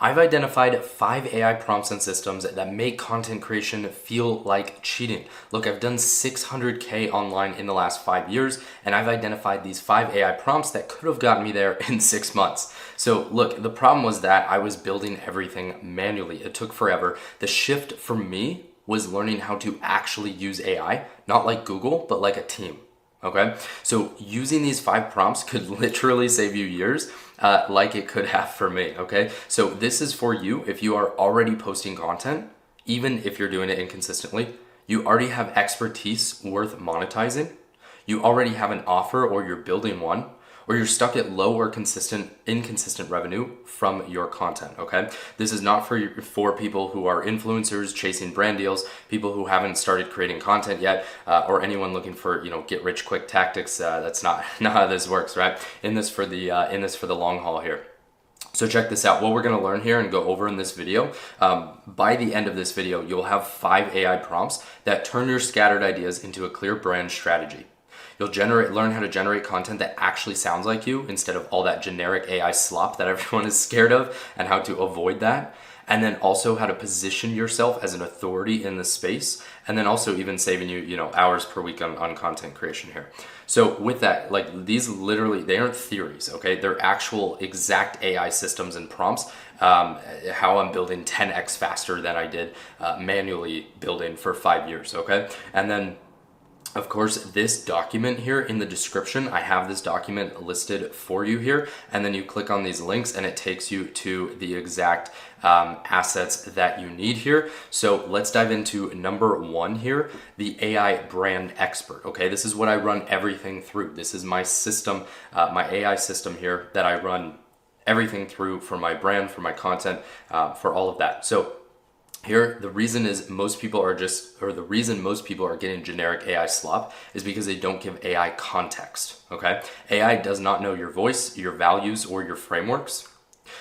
I've identified 5 AI prompts and systems that make content creation feel like cheating. Look, I've done 600K online in the last 5 years, and I've identified these 5 AI prompts that could have gotten me there in 6 months. So look, the problem was that I was building everything manually. It took forever. The shift for me was learning how to actually use AI, not like Google, but like a team. Okay, so using these 5 prompts could literally save you years, like it could have for me. Okay, so this is for you if you are already posting content, even if you're doing it inconsistently. You already have expertise worth monetizing. You already have an offer, or you're building one, or you're stuck at low or inconsistent revenue from your content. Okay, this is not for people who are influencers chasing brand deals, people who haven't started creating content yet, or anyone looking for get rich quick tactics. That's not how this works, right? In this for the long haul here. So check this out. What we're going to learn here and go over in this video, by the end of this video, you'll have 5 AI prompts that turn your scattered ideas into a clear brand strategy. You'll learn how to generate content that actually sounds like you instead of all that generic AI slop that everyone is scared of, and how to avoid that. And then also how to position yourself as an authority in the space, and then also even saving you, hours per week on content creation here. So with that, like, these literally, they aren't theories, okay? They're actual exact AI systems and prompts, how I'm building 10x faster than I did manually building for 5 years, okay? And then of course, this document here in the description, I have this document listed for you here, and then you click on these links and it takes you to the exact assets that you need here. So let's dive into number 1 here, the AI brand expert. Okay, this is what I run everything through. This is my system, my AI system here that I run everything through for my brand, for my content, for all of that. So here, the reason most people are getting generic AI slop is because they don't give AI context, okay? AI does not know your voice, your values, or your frameworks.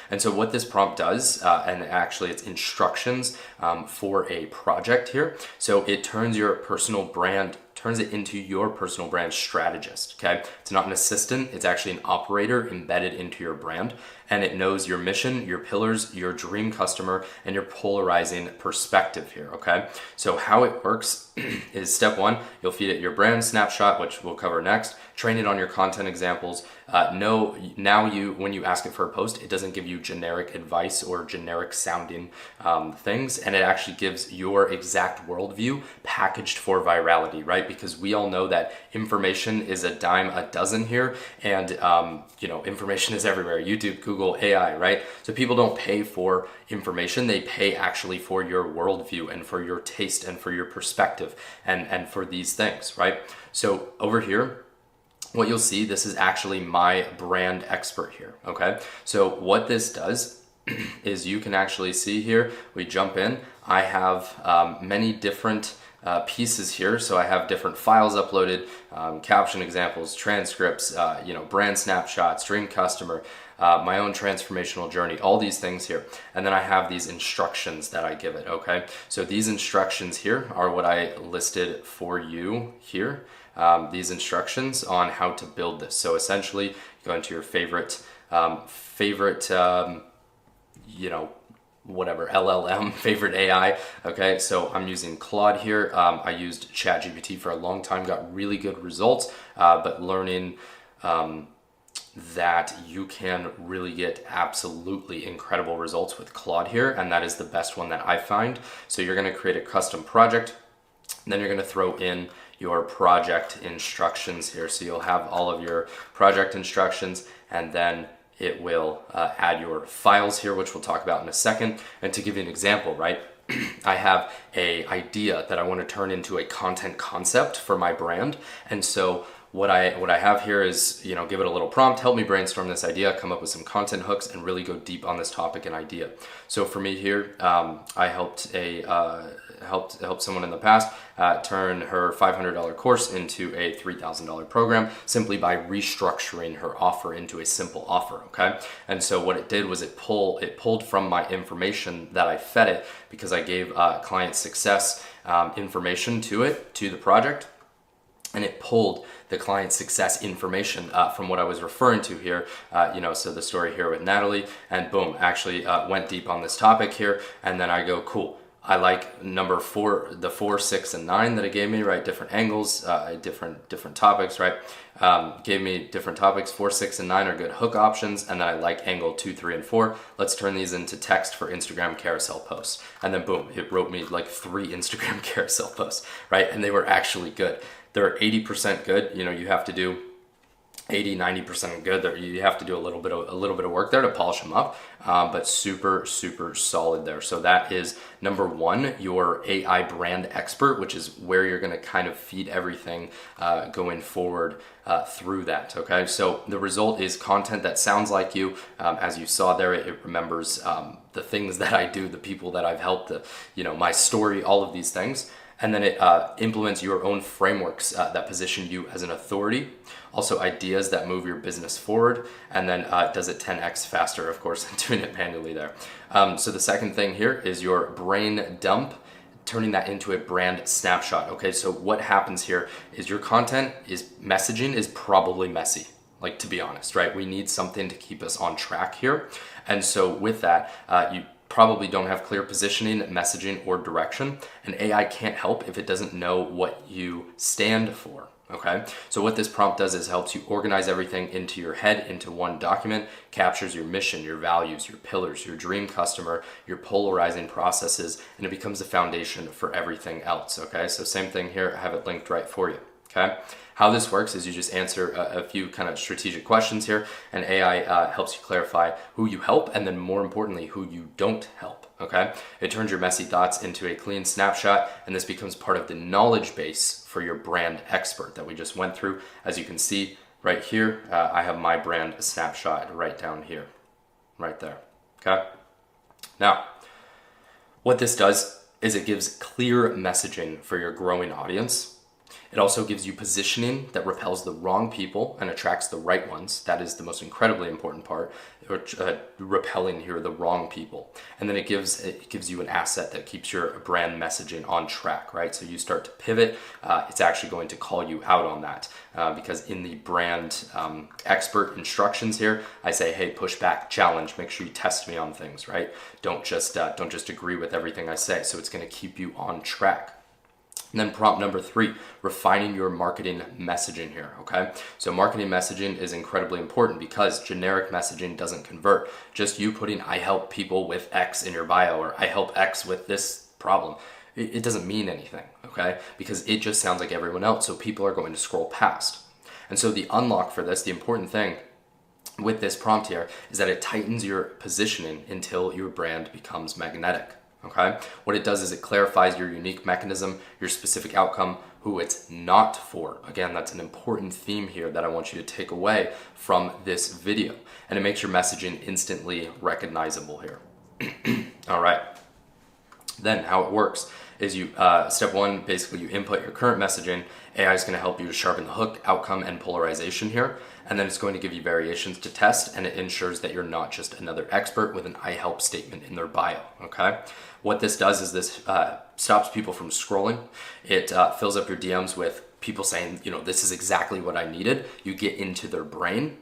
And so what this prompt does, and actually it's instructions for a project here. So it turns it into your personal brand strategist, okay? It's not an assistant, it's actually an operator embedded into your brand, and it knows your mission, your pillars, your dream customer, and your polarizing perspective here, okay? So how it works is step 1, you'll feed it your brand snapshot, which we'll cover next, train it on your content examples. When you ask it for a post, it doesn't give you generic advice or generic sounding things, and it actually gives your exact worldview packaged for virality, right? Because we all know that information is a dime a dozen here, and information is everywhere. YouTube, Google, AI, right? So people don't pay for information, they pay actually for your worldview and for your taste and for your perspective and for these things, right? So over here, what you'll see, this is actually my brand expert here, okay? So what this does is you can actually see here, we jump in, I have many different pieces here. So I have different files uploaded, caption examples, transcripts, brand snapshots, dream customer, my own transformational journey, all these things here. And then I have these instructions that I give it, okay? So these instructions here are what I listed for you here. These instructions on how to build this. So essentially, you go into your favorite LLM, favorite AI. Okay, so I'm using Claude here. I used ChatGPT for a long time, got really good results, but learning that you can really get absolutely incredible results with Claude here, and that is the best one that I find. So you're going to create a custom project, then you're going to throw in your project instructions here. So you'll have all of your project instructions, and then it will add your files here, which we'll talk about in a second. And to give you an example, right? I have a idea that I want to turn into a content concept for my brand. And so what I have here is, give it a little prompt, help me brainstorm this idea, come up with some content hooks, and really go deep on this topic and idea. So for me here, I helped someone in the past turn her $500 course into a $3,000 program simply by restructuring her offer into a simple offer, okay? And so what it did was it pulled from my information that I fed it, because I gave client success information to the project, and it pulled the client success information from what I was referring to here. So the story here with Natalie, and boom, actually went deep on this topic here. And then I go, cool. I like number 4, the 4, 6, and 9 that it gave me, right? Different angles, different topics, right? Gave me different topics. 4, 6, and 9 are good hook options, and then I like angle 2, 3, and 4. Let's turn these into text for Instagram carousel posts. And then boom, it wrote me like 3 Instagram carousel posts, right? And they were actually good. They're 80% good. You have to do 80-90% good. You have to do a little bit of work there to polish them up, but super solid there. So that is number 1, your AI brand expert, which is where you're going to kind of feed everything going forward through that. Okay, so the result is content that sounds like you. As you saw there, it remembers the things that I do, the people that I've helped, my story, all of these things. And then it implements your own frameworks that position you as an authority, also ideas that move your business forward, and then does it 10x faster, of course, than doing it manually there. So the second thing here is your brain dump, turning that into a brand snapshot. Okay, so what happens here is your content messaging is probably messy. Like, to be honest, right? We need something to keep us on track here. And so with that, you probably don't have clear positioning, messaging, or direction, and AI can't help if it doesn't know what you stand for. Okay, so what this prompt does is helps you organize everything into your head into one document, captures your mission, your values, your pillars, your dream customer, your polarizing processes, and it becomes the foundation for everything else. Okay, so same thing here, I have it linked right for you. Okay, how this works is you just answer a few kind of strategic questions here, and AI helps you clarify who you help, and then more importantly, who you don't help. Okay, it turns your messy thoughts into a clean snapshot, and this becomes part of the knowledge base for your brand expert that we just went through. As you can see right here, I have my brand snapshot right down here, right there. Okay, now what this does is it gives clear messaging for your growing audience. It also gives you positioning that repels the wrong people and attracts the right ones. That is the most incredibly important part, repelling here the wrong people. And then it gives you an asset that keeps your brand messaging on track, right? So you start to pivot. It's actually going to call you out on that because in the brand expert instructions here, I say, hey, push back, challenge, make sure you test me on things, right? Don't just agree with everything I say. So it's going to keep you on track. And then prompt number 3, refining your marketing messaging here, okay? So marketing messaging is incredibly important because generic messaging doesn't convert. Just you putting I help people with X in your bio or I help X with this problem, it doesn't mean anything, okay? Because it just sounds like everyone else, so people are going to scroll past. And so the unlock for this, the important thing with this prompt here is that it tightens your positioning until your brand becomes magnetic. Okay, what it does is it clarifies your unique mechanism, your specific outcome, who it's not for. Again, that's an important theme here that I want you to take away from this video. And it makes your messaging instantly recognizable here. All right. Then how it works is you, step 1, basically you input your current messaging. AI is going to help you to sharpen the hook, outcome, and polarization here. And then it's going to give you variations to test, and it ensures that you're not just another expert with an I help statement in their bio, okay? What this does is this stops people from scrolling. It fills up your DMs with people saying, this is exactly what I needed. You get into their brain.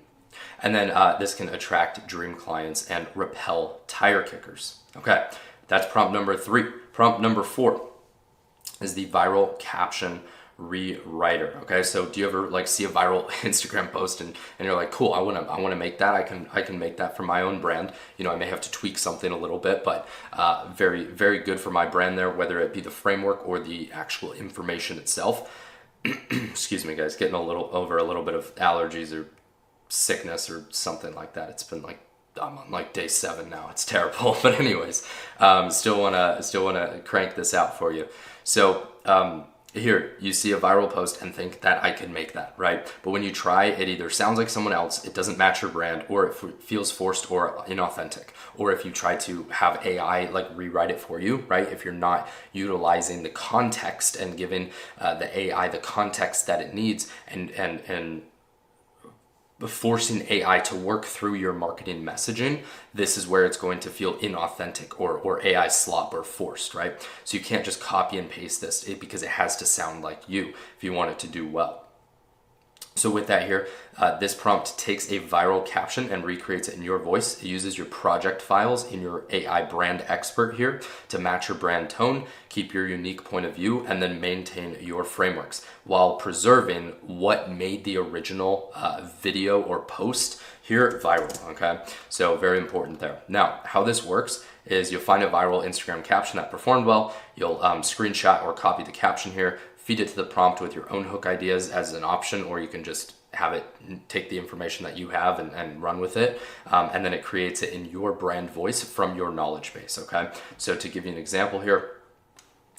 And then this can attract dream clients and repel tire kickers. Okay, that's prompt number 3. Prompt number 4 is the viral caption rewriter. Okay, so do you ever see a viral Instagram post and you're like, cool, I want to make that. I can make that for my own brand. I may have to tweak something a little bit, but very, very good for my brand there, whether it be the framework or the actual information itself. Excuse me, guys, getting over a little bit of allergies or sickness or something like that. It's been I'm on day 7 now. It's terrible, but anyways, still wanna crank this out for you. So here you see a viral post and think that I can make that, right? But when you try, it either sounds like someone else, it doesn't match your brand, or it feels forced or inauthentic. Or if you try to have AI rewrite it for you, right? If you're not utilizing the context and giving the AI the context that it needs and forcing AI to work through your marketing messaging, this is where it's going to feel inauthentic or AI slop or forced, right? So you can't just copy and paste this because it has to sound like you if you want it to do well. So with that here, this prompt takes a viral caption and recreates it in your voice. It uses your project files in your AI brand expert here to match your brand tone, keep your unique point of view, and then maintain your frameworks while preserving what made the original video or post here viral, okay? So very important there. Now, how this works is you'll find a viral Instagram caption that performed well. You'll screenshot or copy the caption here, feed it to the prompt with your own hook ideas as an option, or you can just have it take the information that you have and run with it. And then it creates it in your brand voice from your knowledge base, okay? So to give you an example here,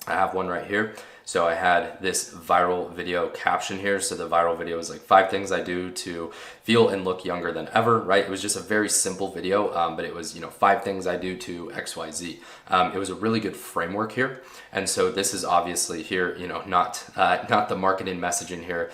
I have one right here. So I had this viral video caption here. So the viral video was like 5 things I do to feel and look younger than ever, right? It was just a very simple video, but it was, 5 things I do to XYZ. It was a really good framework here. And so this is obviously here, not the marketing messaging here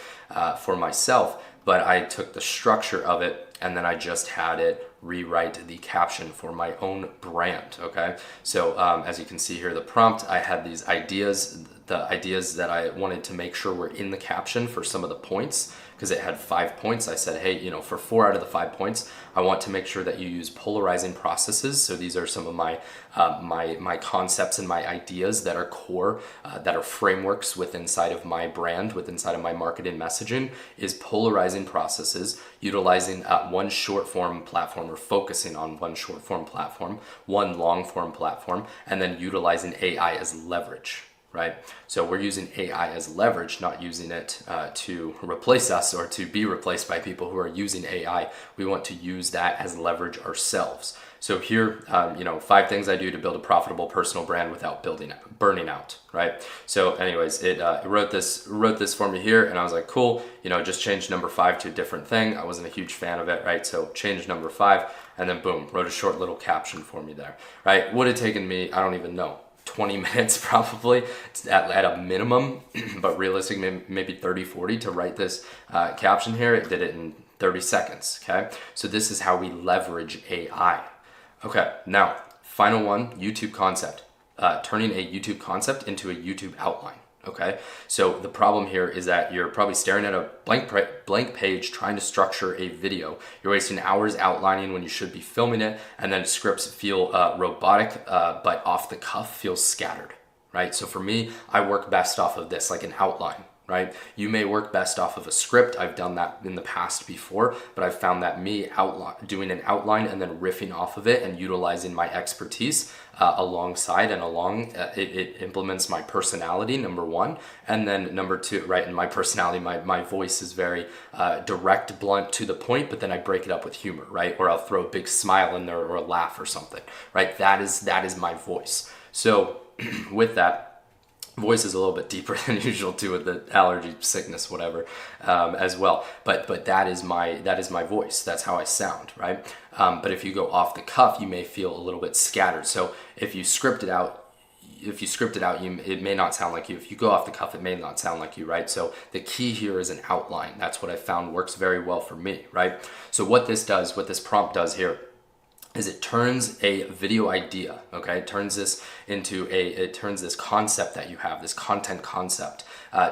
for myself, but I took the structure of it and then I just had it rewrite the caption for my own brand, okay? So as you can see here, the prompt, I had these ideas, the ideas that I wanted to make sure were in the caption for some of the points, because it had 5 points. I said, hey, for 4 out of the 5 points, I want to make sure that you use polarizing processes. So these are some of my my concepts and my ideas that are core, that are frameworks within inside of my brand, within inside of my marketing messaging, is polarizing processes, utilizing one short form platform, or focusing on one short form platform, one long form platform, and then utilizing AI as leverage. Right? So we're using AI as leverage, not using it to replace us or to be replaced by people who are using AI. We want to use that as leverage ourselves. So here, 5 things I do to build a profitable personal brand without burning out, right? So anyways, it wrote this for me here, and I was like, cool, just change number 5 to a different thing. I wasn't a huge fan of it, right? So change number 5, and then boom, wrote a short little caption for me there, right? Would have taken me, I don't even know, 20 minutes probably at a minimum, but realistically maybe 30, 40 to write this caption here. It did it in 30 seconds, okay? So this is how we leverage AI. Okay, now, final one, YouTube concept. Turning a YouTube concept into a YouTube outline. Okay, so the problem here is that you're probably staring at a blank page trying to structure a video. You're wasting hours outlining when you should be filming it, and then scripts feel robotic, but off the cuff feels scattered, right? So for me, I work best off of this, like an outline, right? You may work best off of a script. I've done that in the past before, but I've found that doing an outline and then riffing off of it and utilizing my expertise alongside and it implements my personality, number 1, and then number 2, right? And my personality, my voice is very direct, blunt, to the point, but then I break it up with humor, right? Or I'll throw a big smile in there or a laugh or something, right? That is my voice. So with that, voice is a little bit deeper than usual too, with the allergy, sickness, whatever, as well. But that is my voice. That's how I sound, right? But if you go off the cuff, you may feel a little bit scattered. So if you script it out, it may not sound like you. If you go off the cuff, it may not sound like you, right? So the key here is an outline. That's what I found works very well for me, right? So what this prompt does here, is it turns a video idea, okay? It turns this concept that you have, this content concept,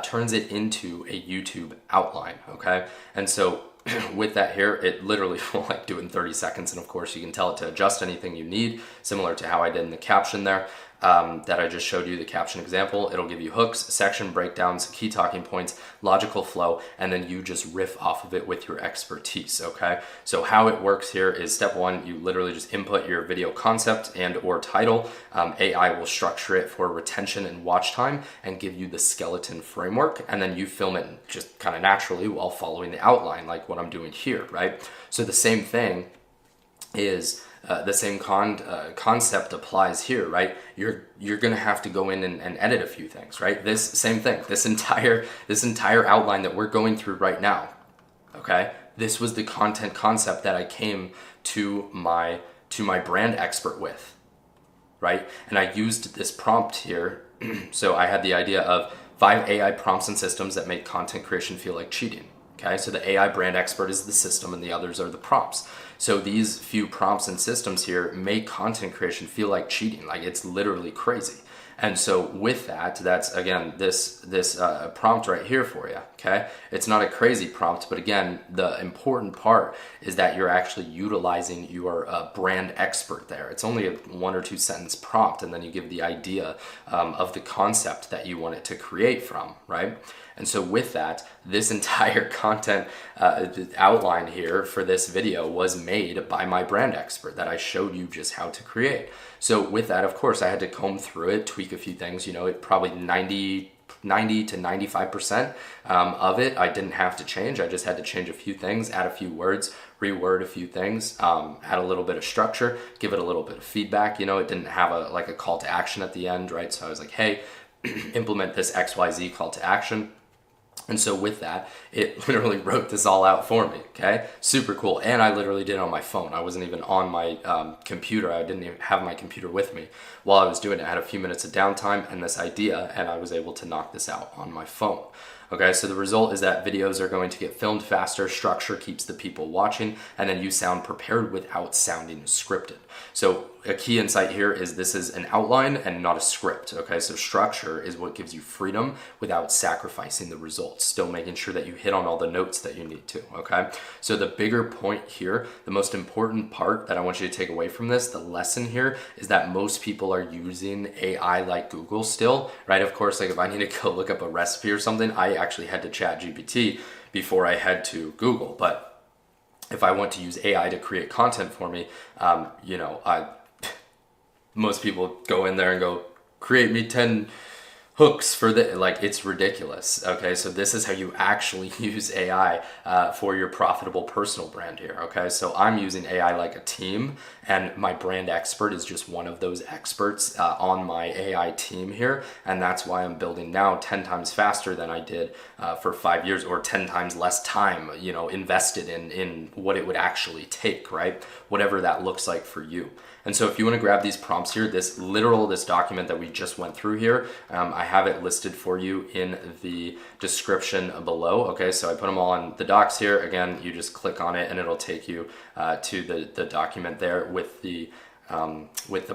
turns it into a YouTube outline, okay? And so with that here, it literally will do it in 30 seconds. And of course you can tell it to adjust anything you need, similar to how I did in the caption there. That I just showed you, the caption example. It'll give you hooks, section breakdowns, key talking points, logical flow, and then you just riff off of it with your expertise, okay? So how it works here is step 1, you literally just input your video concept and or title. AI will structure it for retention and watch time and give you the skeleton framework, and then you film it just kind of naturally while following the outline, like what I'm doing here, right? So the same thing is the same concept applies here, right? You're gonna have to go in and edit a few things, right? This same thing, this entire outline that we're going through right now, okay? This was the content concept that I came to my brand expert with, right? And I used this prompt here. So I had the idea of 5 AI prompts and systems that make content creation feel like cheating. Okay, so the AI brand expert is the system and the others are the prompts. So these few prompts and systems here make content creation feel like cheating. Like, it's literally crazy. And so with that, that's again this prompt right here for you. Okay, it's not a crazy prompt, but again, the important part is that you're actually utilizing your brand expert there. It's only a 1 or 2 sentence prompt, and then you give the idea of the concept that you want it to create from, right? And so with that, this entire content outline here for this video was made by my brand expert that I showed you just how to create. So with that, of course, I had to comb through it, tweak a few things. You know, it probably 90 to 95% of it I didn't have to change. I just had to change a few things, add a few words, reword a few things, add a little bit of structure, give it a little bit of feedback. You know, it didn't have a call to action at the end, right? So I was like, hey, implement this XYZ call to action. And so with that, it literally wrote this all out for me, okay? Super cool. And I literally did it on my phone. I wasn't even on my computer. I didn't even have my computer with me while I was doing it. I had a few minutes of downtime and this idea, and I was able to knock this out on my phone. Okay, so the result is that videos are going to get filmed faster, structure keeps the people watching, and then you sound prepared without sounding scripted. So a key insight here is this is an outline and not a script, okay? So structure is what gives you freedom without sacrificing the results, still making sure that you hit on all the notes that you need to, okay? So the bigger point here, the most important part that I want you to take away from this, the lesson here, is that most people are using AI like Google still, right? Of course, like if I need to go look up a recipe or something, I actually had to chat GPT before I head to Google. But if I want to use AI to create content for me, most people go in there and go, create me 10 hooks for the, like, it's ridiculous. Okay, so this is how you actually use AI for your profitable personal brand here. Okay, so I'm using AI like a team, and my brand expert is just one of those experts on my AI team here, and that's why I'm building now 10 times faster than I did for 5 years, or 10 times less time, you know, invested in what it would actually take, right? Whatever that looks like for you. And so if you want to grab these prompts here, this document that we just went through here, I have it listed for you in the description below. Okay, so I put them all in the docs here. Again, you just click on it and it'll take you to the document there with the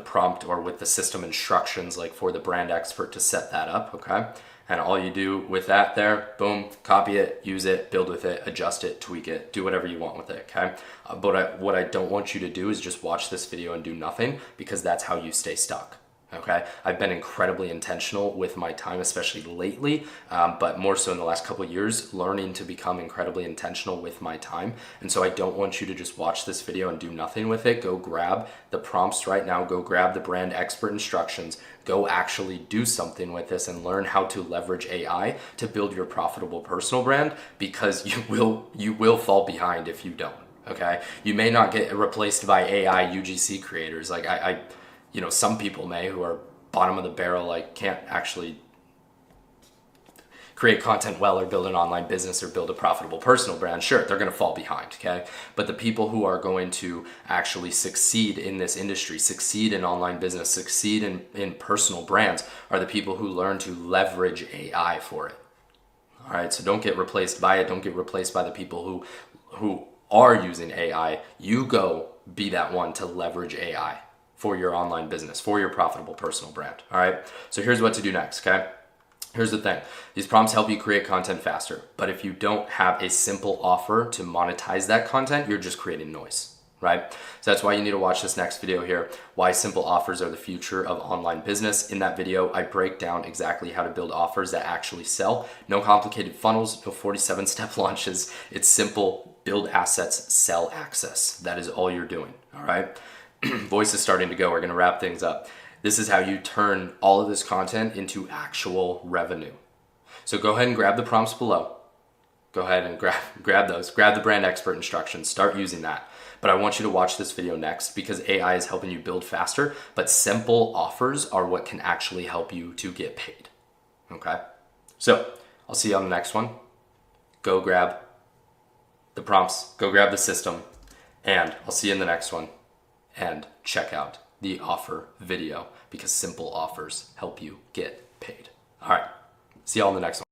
prompt or with the system instructions, like for the brand expert to set that up, okay? And all you do with that there, boom, copy it, use it, build with it, adjust it, tweak it, do whatever you want with it, okay? But what I don't want you to do is just watch this video and do nothing, because that's how you stay stuck. Okay, I've been incredibly intentional with my time, especially lately, but more so in the last couple of years, learning to become incredibly intentional with my time. And so I don't want you to just watch this video and do nothing with it. Go grab the prompts right now, go grab the brand expert instructions, go actually do something with this and learn how to leverage AI to build your profitable personal brand, because you will fall behind if you don't. Okay, you may not get replaced by AI UGC creators. Like you know, some people may, who are bottom of the barrel, like can't actually create content well or build an online business or build a profitable personal brand. Sure, they're going to fall behind, okay? But the people who are going to actually succeed in this industry, succeed in online business, succeed in personal brands, are the people who learn to leverage AI for it. All right, so don't get replaced by it. Don't get replaced by the people who are using AI. You go be that one to leverage AI for your online business, for your profitable personal brand. All right, so here's what to do next, okay? Here's the thing. These prompts help you create content faster, but if you don't have a simple offer to monetize that content, you're just creating noise, right? So that's why you need to watch this next video here, why simple offers are the future of online business. In that video, I break down exactly how to build offers that actually sell. No complicated funnels, no 47-step launches. It's simple, build assets, sell access. That is all you're doing, all right? Voice is starting to go. We're going to wrap things up. This is how you turn all of this content into actual revenue. So go ahead and grab the prompts below. Go ahead and grab those. Grab the brand expert instructions. Start using that. But I want you to watch this video next, because AI is helping you build faster, but simple offers are what can actually help you to get paid. Okay? So I'll see you on the next one. Go grab the prompts. Go grab the system. And I'll see you in the next one. And check out the offer video, because simple offers help you get paid. All right, see y'all in the next one.